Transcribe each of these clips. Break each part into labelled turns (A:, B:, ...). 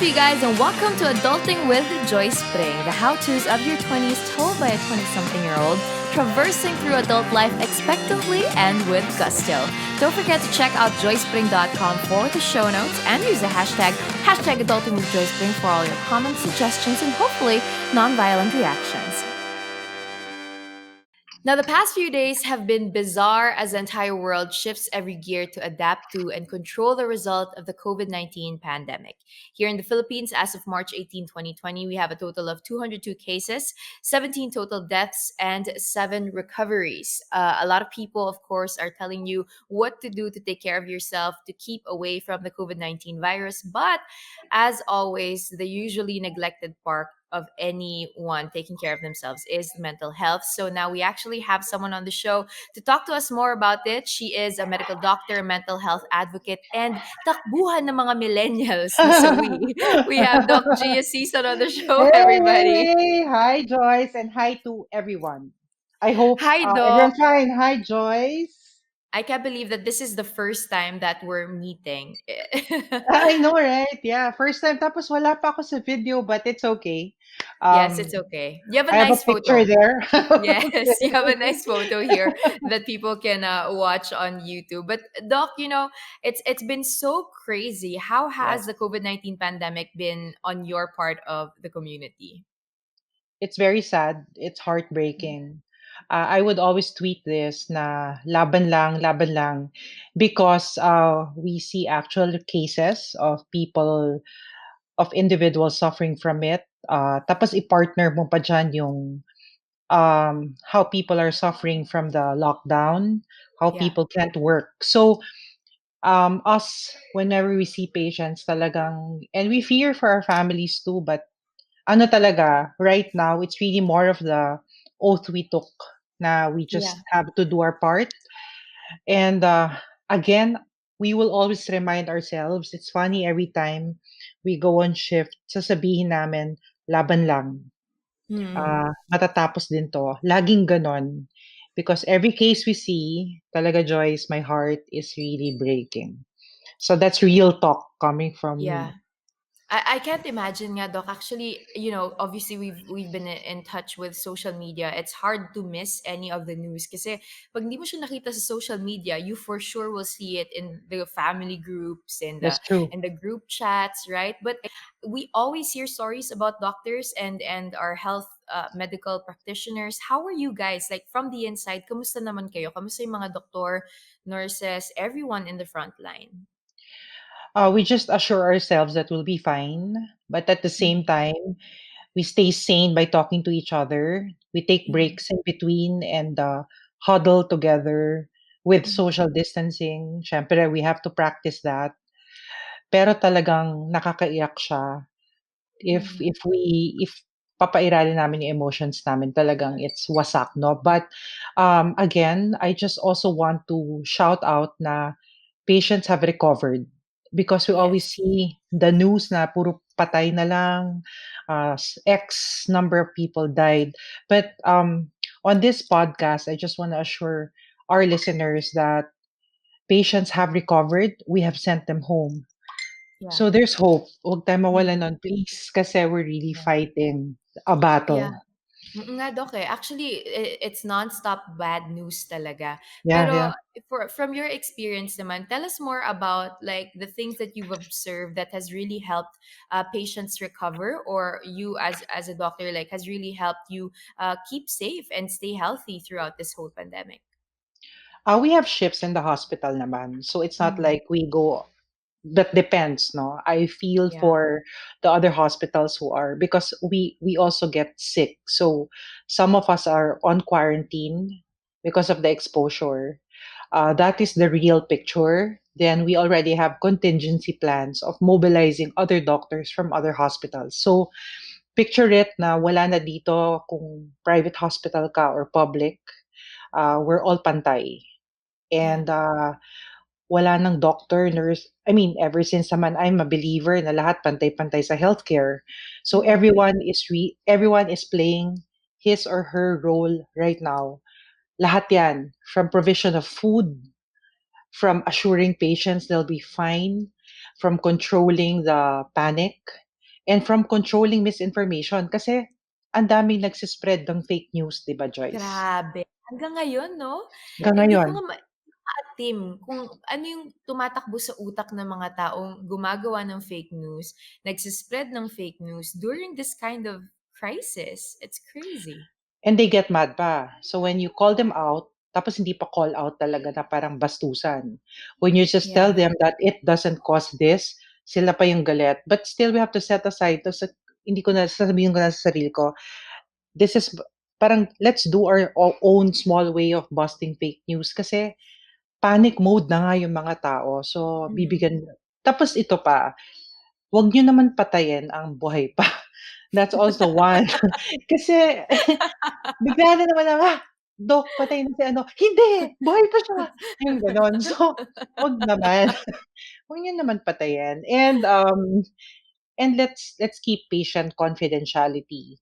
A: you guys, and welcome to Adulting with Joyce Pring, the how to's of your 20s told by a 20 something year old traversing through adult life expectantly and with gusto. Don't forget to check out joycepring.com for the show notes and use the hashtag Adulting with Joyce Pring for all your comments, suggestions, and hopefully non-violent reactions. Now, the past few days have been bizarre as the entire world shifts every gear to adapt to and control the result of the COVID-19 pandemic. Here in the Philippines, as of March 18, 2020, we have a total of 202 cases, 17 total deaths, and 7 recoveries. A lot of people, of course, are telling you what to do to take care of yourself to keep away from the COVID-19 virus. But as always, the usually neglected part of anyone taking care of themselves is mental health. So now we actually have someone on the show to talk to us more about it. She is a medical doctor, mental health advocate, and takbuhan ng mga millennials na sawi. We have Doc Gia Sison on the show, everybody.
B: Hey, hi Joyce, and hi to everyone. I hope
A: Hi, Doc.
B: everyone's fine. Hi Joyce.
A: I can't believe that this is the first time that we're meeting.
B: I know, right? Yeah, first time. Tapos wala pa ako sa video, but it's okay.
A: Yes, it's
B: Um,
A: okay. You have a
B: I have a
A: nice
B: picture
A: photo.
B: there.
A: Yes, you have a
B: Okay.
A: nice photo here that people can watch on YouTube. But Doc, it's been so crazy. How has
B: Yes,
A: the COVID-19 pandemic been on your part of the community?
B: it's very sad. It's heartbreaking. I would always tweet this na laban lang, because we see actual cases of people of individuals suffering from it. Tapos i-partner mo pa dyan yung how people are suffering from the lockdown, how
A: Yeah,
B: people can't work. So us, whenever we see patients talagang, and we fear for our families too, but ano talaga, right now, it's really more of the oath we took na we
A: yeah,
B: just have to do our part. And again, we will always remind ourselves, it's funny every time we go on shift, sasabihin namin, laban lang.
A: mm,
B: Matatapos din 'to. Laging gano'n. Because every case we see, talaga Joyce, my heart is really breaking. So that's real talk coming from
A: yeah.
B: me.
A: I can't imagine nga, Doc. Actually, obviously we've been in touch with social media. It's hard to miss any of the news kasi pag hindi mo siya nakita sa social media, you for sure will see it in the family groups and
B: That's true.
A: the group chats, right? But we always hear stories about doctors and our health medical practitioners. How are you guys like from the inside? Kamusta naman kayo? Kamusta yung mga doktor, nurses, everyone in the front line?
B: We just assure ourselves that we'll be fine, but at the same
A: Mm,
B: time, we stay sane by talking to each other. We take
A: mm,
B: breaks in between and huddle together with
A: mm.
B: social distancing. Siyempre, we have to practice that. Pero talagang nakakaiyak siya
A: Mm.
B: if papairalin namin yung emotions namin, talagang it's wasak, no? But again, I just also want to shout out na patients have recovered, because we always
A: Yes.
B: see the news na puro patay na lang, X number of people died. But on this podcast, I just want to assure our listeners that patients have recovered. We have sent them home.
A: Yeah.
B: So there's hope. Huwag tayong mawalan
A: Mm.
B: nun, please, kasi we're really
A: Yeah.
B: fighting a
A: Yeah.
B: battle.
A: Nga Doc eh. Actually, it's non-stop bad news talaga.
B: Yeah,
A: Pero
B: yeah.
A: from your experience naman, tell us more about like the things that you've observed that has really helped patients recover, or you as a doctor like has really helped you keep safe and stay healthy throughout this whole pandemic.
B: We have shifts in the hospital naman. So it's not
A: Mm.
B: like we go, that depends, no? I feel
A: Yeah.
B: for the other hospitals who are, because we also get sick. So some of us are on quarantine because of the exposure. That is the real picture. Then we already have contingency plans of mobilizing other doctors from other hospitals. So picture it na wala na dito kung private hospital ka or public, we're all pantay.
A: Yeah.
B: And wala ng doctor, nurse. I mean, ever since naman I'm a believer na lahat pantay-pantay sa healthcare. So
A: Mm.
B: everyone is playing his or her role right now. Lahat 'yan, from provision of food, from assuring patients they'll be fine, from controlling the panic. and from controlling misinformation. Kasi ang daming nagsispread ng fake news, 'di ba, Joyce?
A: Grabe. Hanggang ngayon 'no?
B: Hanggang
A: Hindi ko
B: ngayon.
A: nga maatim kung ano yung tumatakbo sa utak ng mga taong gumagawa ng fake news, nagse-spread ng fake news during this kind of crisis. It's crazy.
B: And they get mad pa. So when you call them out, tapos hindi pa call out talaga na parang bastusan. When you just tell
A: Yeah.
B: them that it doesn't cause this, sila pa yung galit. But still, we have to set aside. To, hindi ko na sasabihin ko na sa sarili ko, this is parang let's do our own small way of busting fake news kasi panic mode na nga yung mga tao. So,
A: Mhm.
B: bibigyan tapos ito pa, 'wag niyo naman patayin ang buhay pa. That's also one. Kasi bigla na naman na, "Dok, patay na si ano." "Hindi, buhay pa siya." Yung gano'n. So, 'wag naman. 'Wag niyo naman patayin and let's keep patient confidentiality.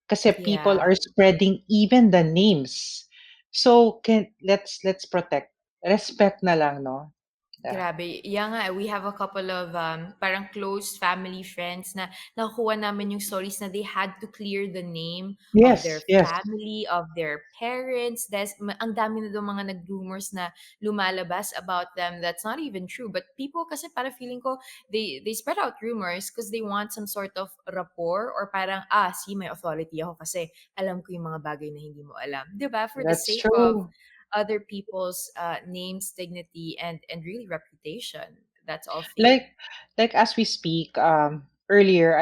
B: Kasi people
A: Yeah.
B: are spreading even the names. So, let's protect. Respect na lang 'no? Yeah.
A: Grabe. Yeah nga, we have a couple of parang close family friends na nakukuha namin yung stories na they had to clear the name of their
B: Yes, yes.
A: family, of their parents. Ang dami na daw mga nag-rumors na lumalabas about them that's not even true. But people kasi para feeling ko, they spread out rumors because they want some sort of rapport or parang, see, may authority ako kasi alam ko yung mga bagay na hindi mo alam. 'Di ba? For the
B: That's
A: sake of
B: true.
A: other people's names, dignity, and really reputation. That's all fake.
B: Like as we speak, earlier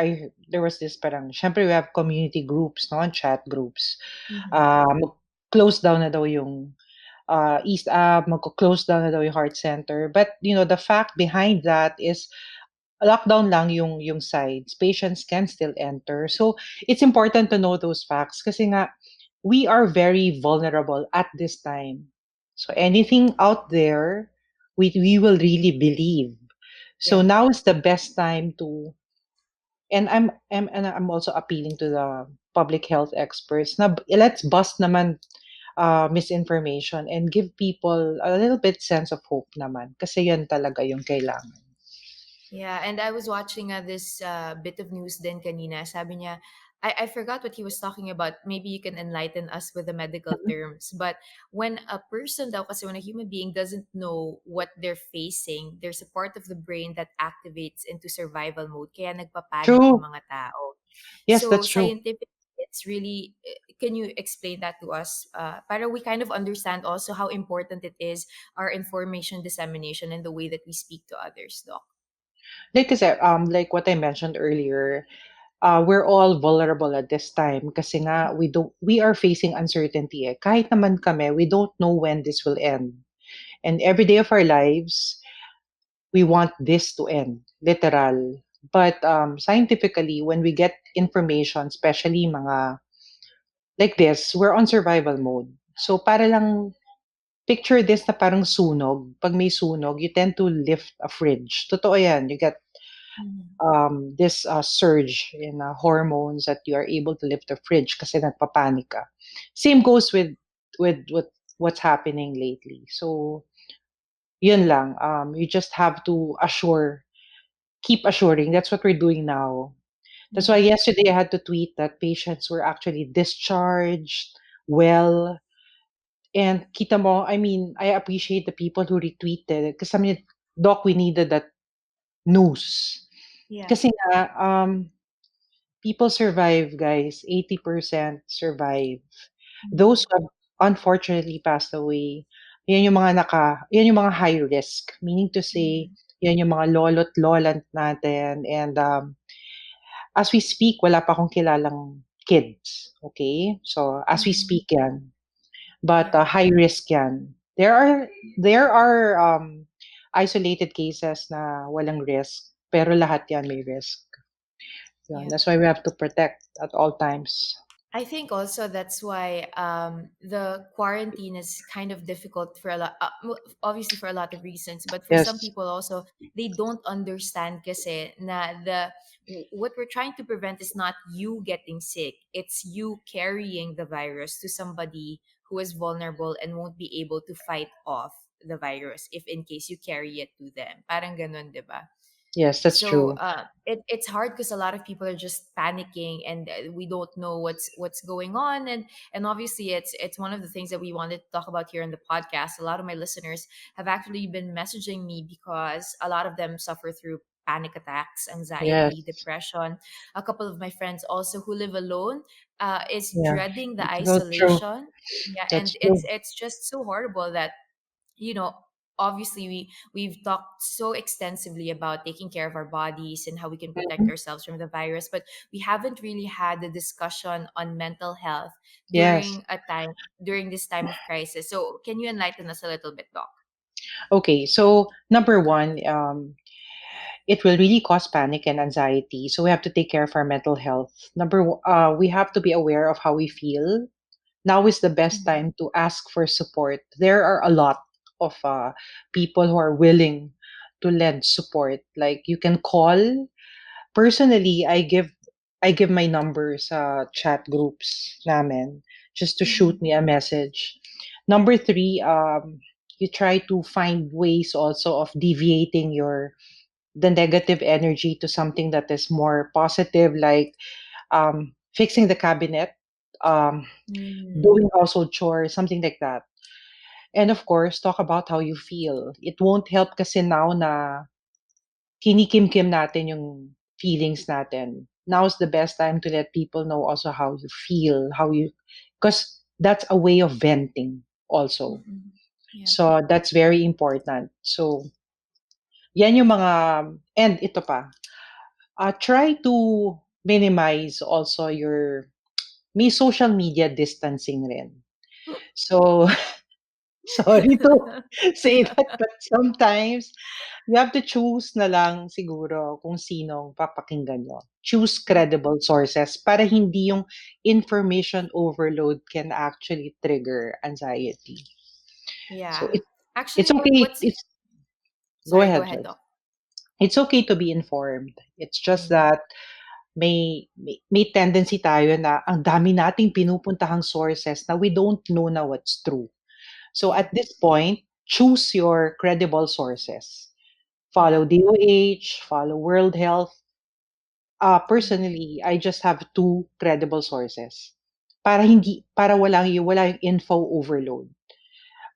B: there was this parang siyempre we have community groups 'no, chat groups.
A: Mhm.
B: Mag-close down na daw yung, magko-close down na daw yung heart center. But, the fact behind that is lockdown lang yung sides, patients can still enter. So, it's important to know those facts kasi nga we are very vulnerable at this time. So, anything out there, we will really believe. So
A: Yeah.
B: now is the best time to and I'm also appealing to the public health experts na let's bust naman misinformation and give people a little bit sense of hope naman kasi yan talaga yung kailangan.
A: Yeah, and I was watching this bit of news din kanina. Sabi niya, I forgot what he was talking about. Maybe you can enlighten us with the medical
B: Mhm.
A: terms. But when a person daw, kasi when a human being doesn't know what they're facing, there's a part of the brain that activates into survival mode. Kaya nagpapanik yung
B: True.
A: mga tao.
B: Yes,
A: So
B: that's true.
A: scientific, it's really, can you explain that to us? Para we kind of understand also how important it is, our information dissemination and the way that we speak to others, Doc.
B: Like what I mentioned earlier, we're all vulnerable at this time kasi nga we are facing uncertainty eh. Kahit naman kami, we don't know when this will end. And every day of our lives, we want this to end, literal. But scientifically, when we get information, especially mga like this, we're on survival mode. So para lang picture this na parang sunog. Pag may sunog, you tend to lift a fridge. Totoo yan. You get
A: Mhm.
B: this surge in hormones that you are able to lift the fridge kasi nagpapanik ka. Same goes with what's happening lately. So yun lang. You just have to keep assuring. That's what we're doing now. That's why
A: Mhm.
B: yesterday I had to tweet that patients were actually discharged well. And kita mo, I mean, I appreciate the people who retweeted it. Kasi sabi niya, Doc, we needed that news.
A: Yeah.
B: Kasi nga, people survive, guys. 80% survive. Those
A: Mhm.
B: who have unfortunately passed away, yan yung mga high risk. Meaning to say,
A: Mhm.
B: yan yung mga lolo't lola natin. And as we speak, wala pa akong kilalang kids. Okay? So, as we
A: Mhm.
B: speak yan. But
A: Yeah.
B: high risk yan. There are isolated cases na walang risk, pero lahat yan may risk. Yan.
A: Yeah.
B: That's why we have to protect at all times.
A: I think also that's why the quarantine is kind of difficult for a lot, obviously for a lot of reasons, but for some
B: Yes.
A: people also, they don't understand kasi na what we're trying to prevent is not you getting sick. It's you carrying the virus to somebody who is vulnerable and won't be able to fight off the virus if in case you carry it to them. Parang ganun, 'di ba?
B: Yes, that's
A: So
B: true.
A: it's hard because a lot of people are just panicking, and we don't know what's going on. And obviously it's one of the things that we wanted to talk about here in the podcast. A lot of my listeners have actually been messaging me because a lot of them suffer through panic attacks, anxiety,
B: Yes.
A: depression. A couple of my friends also who live alone is
B: Yeah.
A: dreading the
B: It's so true.
A: isolation. Yeah,
B: That's
A: and
B: true.
A: it's just so horrible that, you know, obviously we've talked so extensively about taking care of our bodies and how we can protect
B: Mhm.
A: ourselves from the virus, but we haven't really had the discussion on mental health
B: Yes.
A: during this time of crisis. So can you enlighten us a little bit, Doc?
B: Okay. So number one, it will really cause panic and anxiety. So we have to take care of our mental health. We have to be aware of how we feel. Now is the best
A: Mhm.
B: time to ask for support. There are a lot of people who are willing to lend support. Like you can call. Personally, I give my number sa chat groups namin just to shoot
A: Mhm.
B: me a message. Number three, you try to find ways also of deviating the negative energy to something that is more positive, like fixing the cabinet, um,
A: Mm.
B: doing household chores, something like that. And of course, talk about how you feel. It won't help kasi now na kinikim-kim natin yung feelings natin. Now's the best time to let people know also how you feel, because that's a way of venting also.
A: Mhm. Yeah.
B: So that's very important. So yan yung mga, and ito pa, try to minimize also may social media distancing rin. So sorry to say that, but sometimes you have to choose na lang siguro kung sinong papakinggan niyo. Choose
A: Yeah.
B: credible sources para hindi yung information overload can actually trigger anxiety. So
A: Yeah.
B: it's
A: Actually,
B: okay.
A: what's
B: It's Go
A: sorry, go
B: ahead,
A: ahead,
B: Joyce.
A: Doc.
B: It's okay to be informed. It's just
A: Mm.
B: that may tendency tayo na ang dami nating pinupuntahang sources na we don't know na what's true. So
A: Yeah.
B: at this point, choose your credible sources.
A: Yeah.
B: Follow DOH, follow World Health.
A: Mm.
B: Personally, I just have two credible sources. Para wala yung info overload.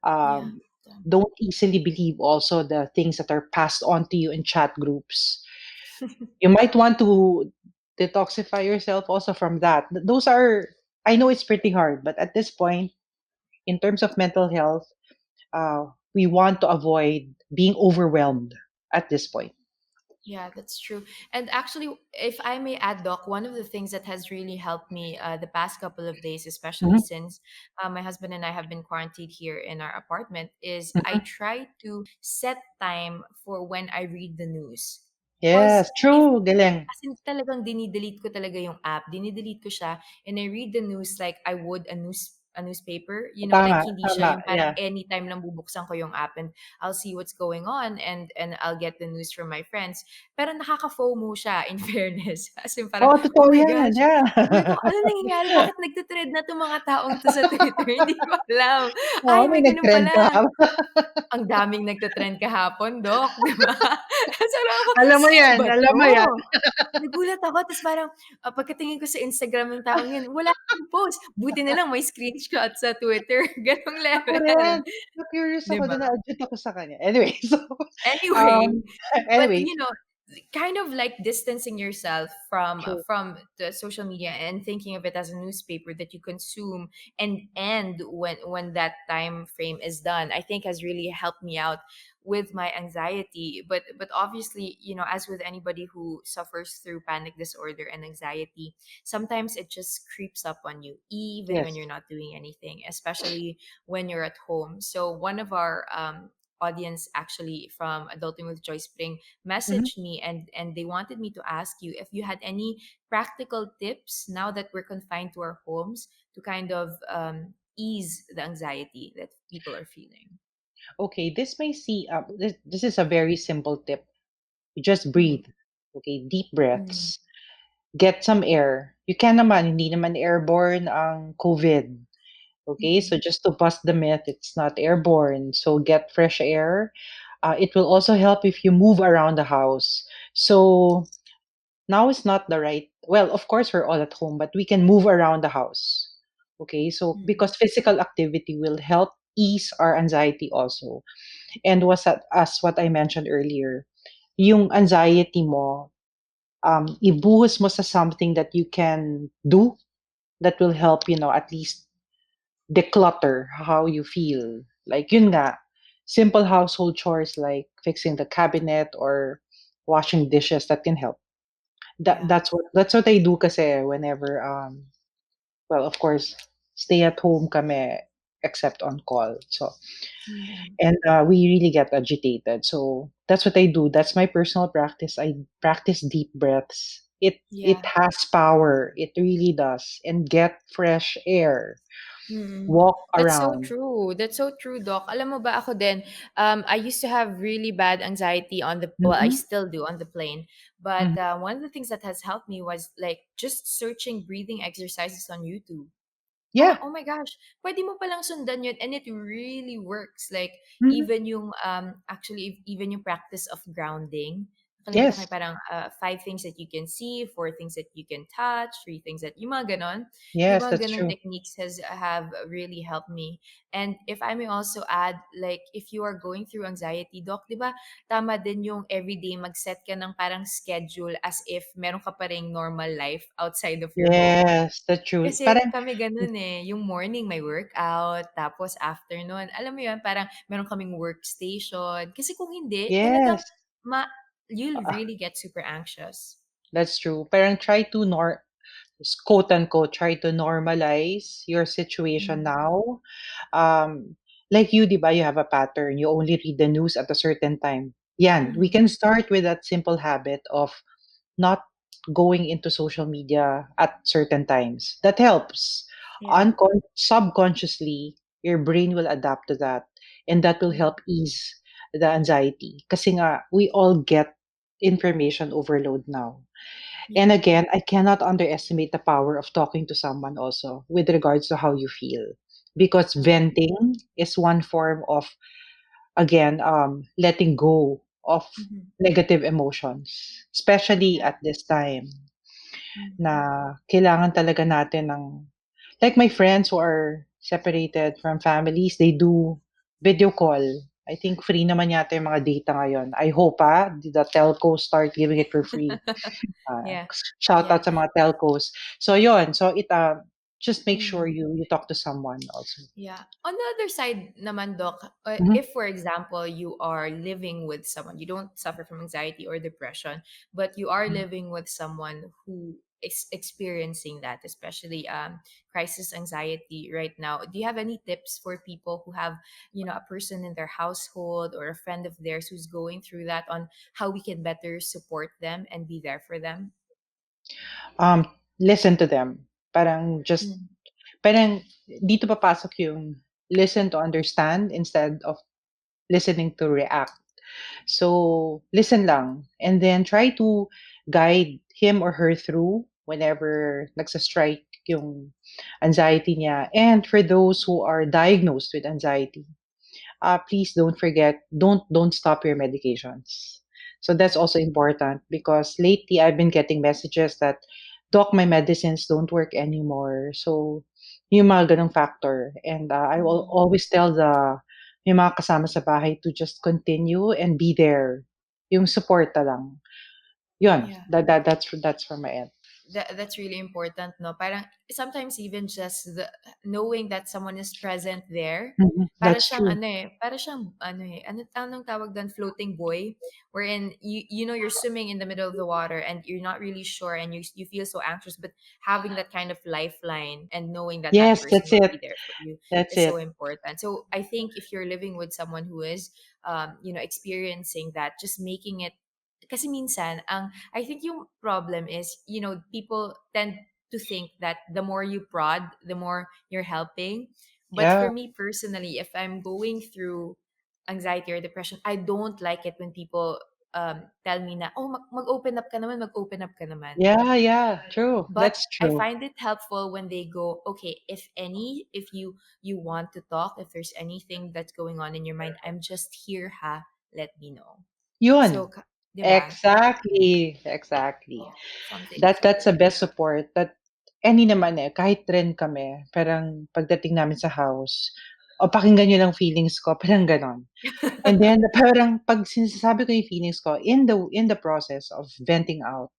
A: Yeah.
B: Um, don't easily believe also the things that are passed on to you in chat groups. You might want to detoxify yourself also from that. Those are, I know it's pretty hard, but at this point, in terms of mental health, we want to avoid being overwhelmed at this point.
A: Yeah, that's true. And actually, if I may add, Doc, one of the things that has really helped me the past couple of days, especially
B: Mhm,
A: since my husband and I have been quarantined here in our apartment, is I
B: mhm.
A: try to set time for when I read the news. Because
B: Yes,
A: if
B: true, galing.
A: as in talagang dinidelete ko talaga yung app, dinidelete ko siya, and I read the news like I would a newspaper, like
B: Tama,
A: hindi siya
B: tama,
A: yung parang
B: yeah.
A: anytime lang bubuksan ko yung app and I'll see what's going on, and I'll get the news from my friends. Pero nakaka-FOMO siya in fairness. As in parang,
B: Oo,
A: oh
B: totoo
A: my
B: yan,
A: gosh,
B: yeah.
A: ano nangyayari? Bakit nagte-trend na 'tong mga taong 'to sa Twitter? Hindi ko alam.
B: Oo,
A: Ay,
B: may
A: may gano'n
B: nag-trend
A: pala.
B: ka.
A: Ang daming nagte-trend kahapon, Doc, 'di ba? Sabi ko, "Sino ba
B: Alam
A: 'to?"
B: mo yan.
A: Nagulat ako ta's parang, pagkatingin ko sa Instagram ng taong 'yun, wala siyang post. Buti na lang may screenshot sa Twitter, gano'ng
B: Ako
A: level,
B: rin. Na-curious
A: 'di
B: ako
A: ba?
B: dun, na-addict ako sa kanya. Anyway, so,
A: Anyway,
B: um,
A: but
B: anyway,
A: kind of like distancing yourself
B: true.
A: from the social media and thinking of it as a newspaper that you consume and end when that time frame is done, I think has really helped me out with my anxiety. But obviously, as with anybody who suffers through panic disorder and anxiety, sometimes it just creeps up on you even when
B: Yes.
A: you're not doing anything, especially when you're at home. So one of our audience, actually from Adulting with Joyce Pring,
B: Mhm.
A: messaged me, and they wanted me to ask you if you had any practical tips now that we're confined to our homes to kind of ease the anxiety that people are feeling.
B: Okay, this is a very simple tip. You just
A: Mm-hmm.
B: breathe. Okay, deep
A: Mm-hmm.
B: breaths. Get some air. You can naman, hindi naman airborne ang COVID. Okay,
A: Mm-hmm.
B: so just to bust the myth, it's not airborne. So get fresh air. It will also help if you move around the house. So now is not the right, well, of course we're all at home, but we can move around the house. Okay, so
A: Mm.
B: because physical activity will help ease our anxiety also. And was that as what I mentioned earlier, yung anxiety mo, ibuhos mo sa something that you can do that will help, at least declutter how you feel. Like yun nga, simple household chores like fixing the cabinet or washing dishes that can help.
A: Yeah.
B: That's what I do kasi whenever well, of course, stay at home kami except on call. So
A: Mm.
B: and we really get agitated. So that's what I do. That's my personal practice. I practice deep breaths. It
A: Yeah.
B: has power. It really does. And get fresh air.
A: Mm.
B: Walk
A: That's so
B: around.
A: true. That's so true, Doc. Alam mo ba ako din, I used to have really bad anxiety on the, well, I
B: Mhm,
A: still do on the plane. But
B: mhm.
A: one of the things that has helped me was like just searching breathing exercises on YouTube. Parang,
B: Yeah.
A: oh my gosh, pwede mo palang sundan yun and it really works. Like,
B: Mhm.
A: even yung, actually, even yung practice of grounding. Nakalimutan ko
B: Yes.
A: yung parang five things that you can see, four things that you can touch, three things that, yung mga ganon. Yung
B: Yes,
A: mga
B: that's
A: ganon
B: true.
A: techniques have really helped me. And if I may also add, like, if you are going through anxiety, Doc, di ba, tama din yung everyday mag-set ka ng parang schedule as if meron ka pa ring normal life outside of your home.
B: Yes, that's true.
A: Kasi
B: Parang
A: kami gano'n, eh, yung morning may workout, tapos afternoon, alam mo 'yun, parang meron kaming workstation. Kasi kung hindi, talagang
B: yes.
A: ma you'll
B: Ah,
A: really get super anxious.
B: that's true. Parang try to quote unquote try to normalize your situation
A: Mm,
B: now. Like you, 'di ba, you have a pattern. You only read the news at a certain time. Yan, we
A: mhm,
B: can start with that simple habit of not going into social media at certain times. That helps.
A: yeah,
B: Subconsciously, your brain will adapt to that, and that will
A: mm,
B: help ease the anxiety. Kasi nga, we all get information overload now. And
A: yeah,
B: again, I cannot underestimate the power of talking to someone also with regards to how you feel. Because
A: yeah,
B: venting is one form of, again, letting go of
A: mhm,
B: negative emotions, especially
A: yeah,
B: at this time na
A: mhm.
B: kailangan talaga natin ng, like my friends who are separated from families, they do video call. I think free naman yata yung mga data ngayon. I hope the telcos start giving it for free. Ah,
A: Yeah,
B: shout
A: yeah.
B: out sa mga telcos. So yun, so just make sure
A: Mhm.
B: you talk to someone also.
A: Yeah. On the other side naman, Doc,
B: Mhm,
A: if for example you are living with someone, you don't suffer from anxiety or depression, but you are
B: mhm.
A: living with someone who is experiencing that, especially crisis anxiety right now. Do you have any tips for people who have, a person in their household or a friend of theirs who's going through that, on how we can better support them and be there for them?
B: Listen to them.
A: Mm.
B: Parang dito papasok yung listen to understand instead of listening to react. So, listen lang and then try to guide him or her through whenever nagsa-strike yung anxiety niya. And for those who are diagnosed with anxiety, please don't forget, don't stop your medications. So that's
A: Yeah.
B: also important because lately I've been getting messages that, Doc, my medicines don't work anymore. So yung mga ganong factor. And I will
A: Mm.
B: always tell yung mga kasama sa bahay to just continue and be there. Yung support lang. Yun,
A: Yeah.
B: that's from my end.
A: That's really important, no, parang sometimes even just the knowing that someone is present there,
B: Mhm,
A: para
B: that's
A: siyang
B: true.
A: ano eh, para siyang ano eh, anong tawag doon, floating buoy, wherein you're swimming in the middle of the water and you're not really sure and you feel so anxious, but having that kind of lifeline and knowing that that
B: Yes,
A: person
B: that's
A: will
B: it.
A: be there for you
B: That's
A: is so
B: it.
A: important. So I think if you're living with someone who is experiencing that, just making it, kasi minsan ang I think yung problem is, people tend to think that the more you prod, the more you're helping. But
B: Yeah.
A: for me personally, if I'm going through anxiety or depression, I don't like it when people tell me na, oh, mag-open up ka naman, mag-open up ka naman.
B: Yeah, yeah. True.
A: But
B: That's
A: I
B: true.
A: find it helpful when they go, okay, if you want to talk, if there's anything that's going on in your mind, I'm just here, ha, let me know. So
B: Yun.
A: 'di ba?
B: Exactly, exactly.
A: Yeah, something
B: That's the
A: similar.
B: best support that any naman, eh, kahit trend kami, parang pagdating namin sa house, "O pakinggan niyo lang feelings ko," parang gano'n. And then parang 'pag sinasabi ko yung feelings ko, in the process of venting out,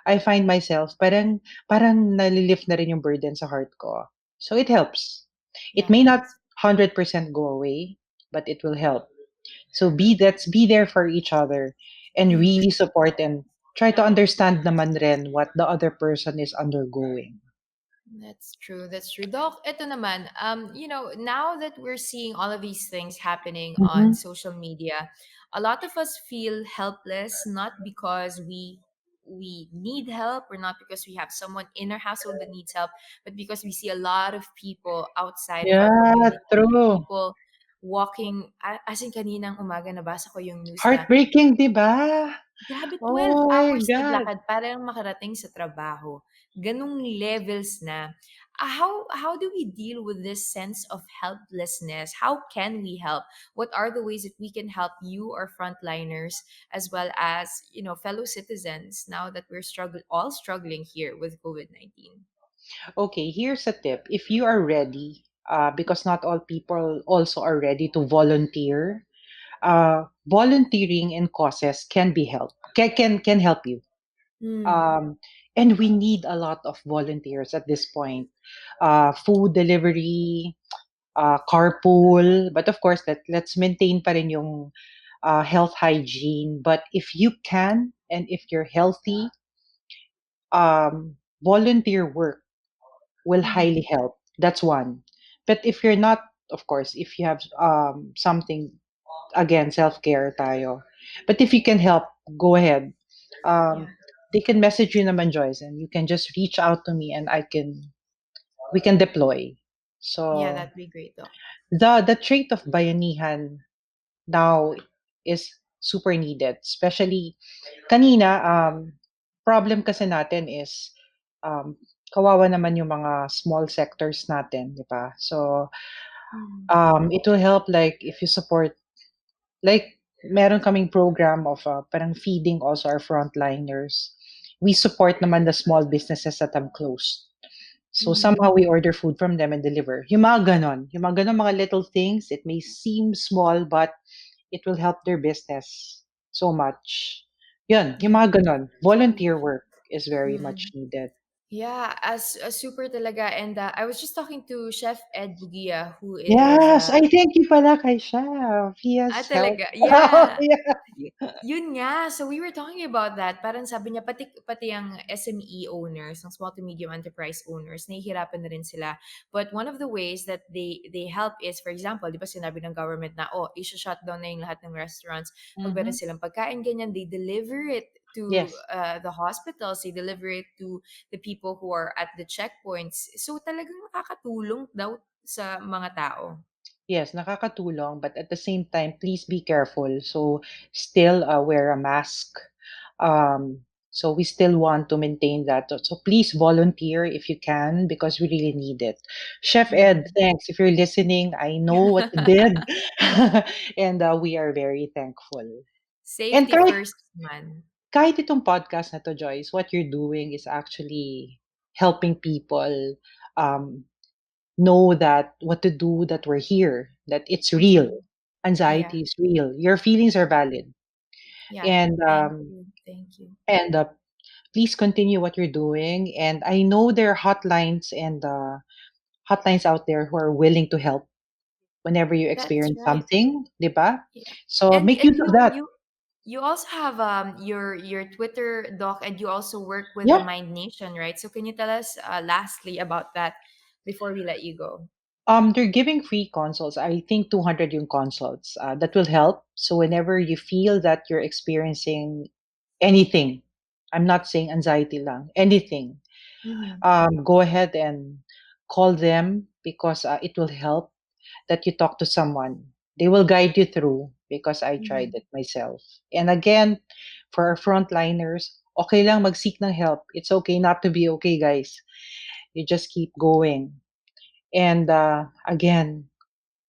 B: I find myself parang parang nali-lift na rin yung burden sa heart ko. So it helps. It
A: Yeah,
B: may not
A: that's
B: 100% go away, but it will help. So be there for each other and
A: mhm.
B: really support and try to understand naman rin what the other person is undergoing.
A: That's true. That's true. Doc, ito naman, now that we're seeing all of these things happening on
B: Mhm.
A: social media, a lot of us feel helpless, not because we need help or not because we have someone in our household that needs help, but because we see a lot of people outside of our
B: Yeah,
A: community,
B: true.
A: people walking, as in kaninang umaga nabasa ko yung news na
B: Heartbreaking, 'di ba?
A: grabe, twelve
B: Oh my
A: hours
B: God.
A: naglakad para lang makarating sa trabaho. Ganong levels na. How do we deal with this sense of helplessness? How can we help? What are the ways that we can help you or frontliners as well as, fellow citizens now that we're all struggling here with COVID-19?
B: Okay, here's a tip. If you are ready, because not all people also are ready to volunteer, volunteering in causes can be help can help you.
A: Mm,
B: Um, and we need a lot of volunteers at this point. Food delivery, carpool, but of course let's maintain pa rin yung health hygiene. But if you can and if you're healthy, volunteer work will highly
A: mm,
B: help. That's one. But if you're not, of course, if you have something, again, self-care tayo. But if you can help, go ahead. Um,
A: yeah.
B: they can message you naman, Joyce, and you can just reach out to me and we can deploy.
A: Yeah,
B: So
A: that'd be great, Doc.
B: the trait of bayanihan now is super needed, especially kanina, problem kasi natin is, um, kawawa naman yung mga small sectors natin, 'di ba? So,
A: Mm,
B: it will help like if you support like meron kaming program of, parang feeding also our frontliners. We support naman the small businesses that have closed. So
A: mm,
B: somehow we order food from them and deliver. Yung mga gano'n mga little things, it may seem small but it will help their business so much. Yun, yung
A: yeah,
B: mga gano'n.
A: that's true.
B: Volunteer work is very much
A: Mm.
B: needed.
A: Yeah, as super talaga. And I was just talking to Chef Ed Bugia, who is
B: Yes, I thank you pala kay Chef. He has helped.
A: talaga. Yeah.
B: Yeah.
A: Yun nga. So we were talking about that. Parang sabi niya pati ang SME owners, ng small to medium enterprise owners, nahihirapan na rin sila. But one of the ways that they help is, for example, di ba sinabi ng government na, oh, i-shutdown na yung lahat ng restaurants. Pag meron
B: Mhm.
A: silang pagkain, ganyan, they deliver it to
B: Yes.
A: the hospitals, they deliver it to the people who are at the checkpoints. So talagang nakakatulong daw sa mga tao.
B: Yes, nakakatulong, but at the same time, please be careful. So still, wear a mask. So we still want to maintain that. So please volunteer if you can because we really need it. Chef Ed,
A: Mm.
B: thanks. If you're listening, I know what you did. And we are very thankful. And
A: Safety first man.
B: kahit itong podcast na 'to, Joyce, what you're doing is actually helping people, um, know that what to do, that we're here, that it's real.
A: Mm. Yeah.
B: Anxiety is real. Your feelings are valid.
A: Yeah.
B: And,
A: Thank you. Thank you.
B: and, please continue what you're doing. And I know there are hotlines and, hotlines out there who are willing to help whenever you
A: That's
B: experience
A: right.
B: something, 'di ba?
A: Yeah.
B: So
A: And
B: make use of that.
A: you also have your Twitter, Doc, and you also work with the
B: Yeah.
A: Mind Nation, right? So can you tell us lastly about that before we let you go?
B: They're giving free consults. I think 200 yung consults. That will help. So whenever you feel that you're experiencing anything, I'm not saying anxiety lang, anything,
A: Mm-hmm.
B: go ahead and call them because it will help that you talk to someone. They will guide you through because I tried
A: Mm-hmm.
B: it myself. And again, for our frontliners, okay lang mag-seek ng help. It's okay not to be okay, guys. You just keep going. And again,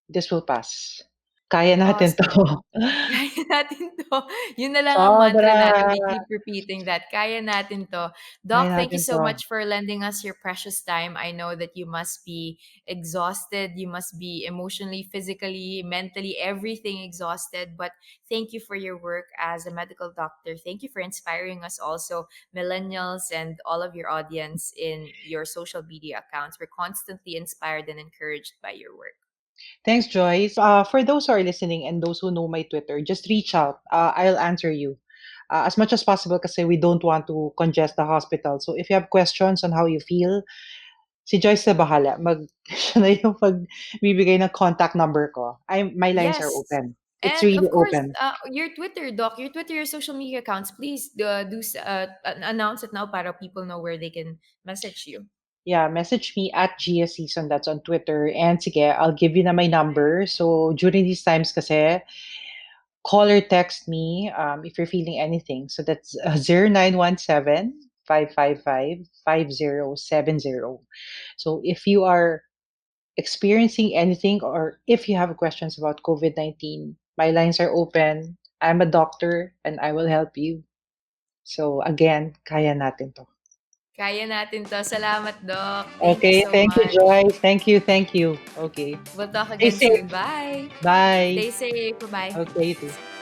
B: this will pass. Kaya natin 'to.
A: Awesome. natin 'to. Yun na lang ang mantra
B: Sobra.
A: natin. We keep repeating that. Kaya natin 'to.
B: Kaya
A: Doc, thank you
B: natin
A: so
B: 'to.
A: much for lending us your precious time. I know that you must be exhausted. You must be emotionally, physically, mentally, everything exhausted. But thank you for your work as a medical doctor. Thank you for inspiring us also, millennials and all of your audience in your social media accounts. We're constantly inspired and encouraged by your work.
B: Thanks, Joyce. For those who are listening and those who know my Twitter, just reach out. I'll answer you. As much as possible kasi we don't want to congest the hospital. So if you have questions on how you feel, si Joyce na bahala. Siya na yung pagbibigay ng contact number ko. My lines are
A: Yes.
B: open. It's
A: And
B: really
A: of course,
B: open.
A: your Twitter, Doc, your Twitter, your social media accounts, please announce it now para people know where they can message you.
B: Yeah, message me at Gia Sison. That's on Twitter. And sige, I'll give you na my number. So during these times kasi, call or text me if you're feeling anything. So that's 0917 So if you are experiencing anything or if you have questions about COVID-19, my lines are open. I'm a doctor and I will help you. So again, kaya natin to.
A: Kaya natin to. Salamat, Doc. Thank you
B: Okay,
A: so
B: thank you,
A: much.
B: Joyce. Thank you, thank you. Okay.
A: We'll talk
B: Stay
A: again
B: safe.
A: soon. Bye.
B: Bye.
A: Stay safe. Bye-bye.
B: Okay, you too.